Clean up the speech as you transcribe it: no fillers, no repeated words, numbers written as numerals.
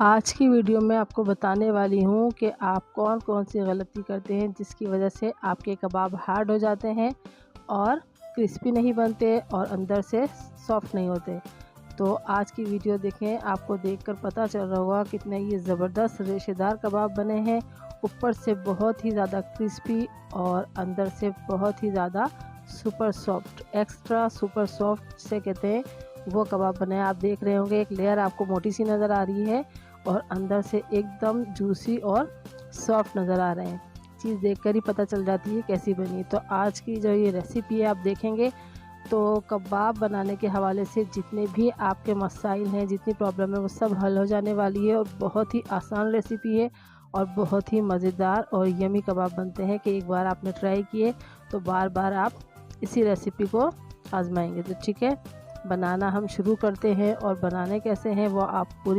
आज की वीडियो में आपको बताने वाली हूँ कि आप कौन कौन सी गलती करते हैं जिसकी वजह से आपके कबाब हार्ड हो जाते हैं और क्रिस्पी नहीं बनते और अंदर से सॉफ्ट नहीं होते। तो आज की वीडियो देखें, आपको देखकर पता चल रहा होगा कितने ये ज़बरदस्त रेशेदार कबाब बने हैं। ऊपर से बहुत ही ज़्यादा क्रिस्पी और अंदर से बहुत ही ज़्यादा super soft, extra super soft से कहते हैं वो कबाब बने हैं। आप देख रहे होंगे एक लेयर आपको मोटी सी नज़र आ रही है और अंदर से एकदम जूसी और सॉफ्ट नज़र आ रहे हैं। चीज़ देखकर ही पता चल जाती है कैसी बनी। तो आज की जो ये रेसिपी है आप देखेंगे तो कबाब बनाने के हवाले से जितने भी आपके मसाइल हैं, जितनी प्रॉब्लम है वो सब हल हो जाने वाली है। और बहुत ही आसान रेसिपी है और बहुत ही मज़ेदार और यमी कबाब बनते हैं कि एक बार आपने ट्राई किए तो बार बार आप इसी रेसिपी को आजमाएंगे। तो ठीक है, बनाना हम शुरू करते हैं और बनाने कैसे हैं वो आप पूरी